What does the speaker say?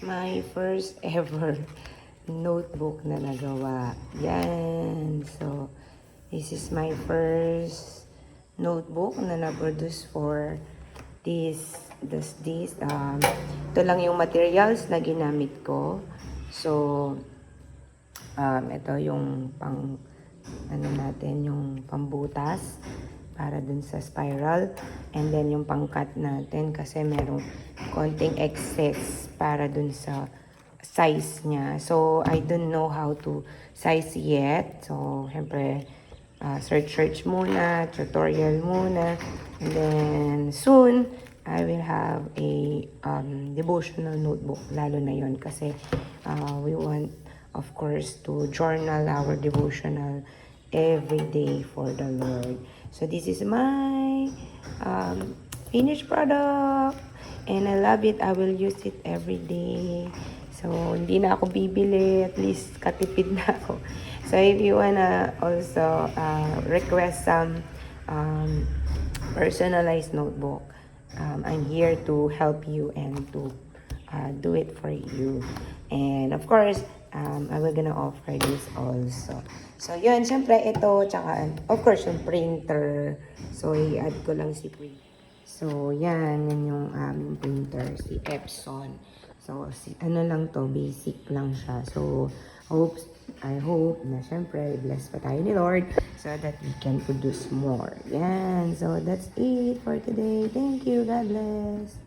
My first ever notebook na nagawa. Yan. So, this is my first notebook na na-produce for this. Ito lang yung materials na ginamit ko. So, ito yung yung pambutas para dun sa spiral, and then yung pangkat natin kasi merong konting excess para dun sa size niya. So I don't know how to size yet, so syempre search muna, tutorial muna, and then soon I will have a devotional notebook, lalo na yon kasi we want of course to journal our devotional every day for the Lord. So this is my finished product and I love it. I will use it every day. So hindi na ako bibili, at least katipid na ako. So if you wanna also request some personalized notebook, I'm here to help you and to do it for you. And of course, I will gonna offer this also. So, yun, syempre ito, tsaka of course yung printer. So, i-add ko lang si print. So, yan yung aming printer, si Epson. So, ano lang to, basic lang siya. So, I hope na syempre, bless pa tayo ni Lord so that we can produce more. Yan. So, that's it for today. Thank you. God bless.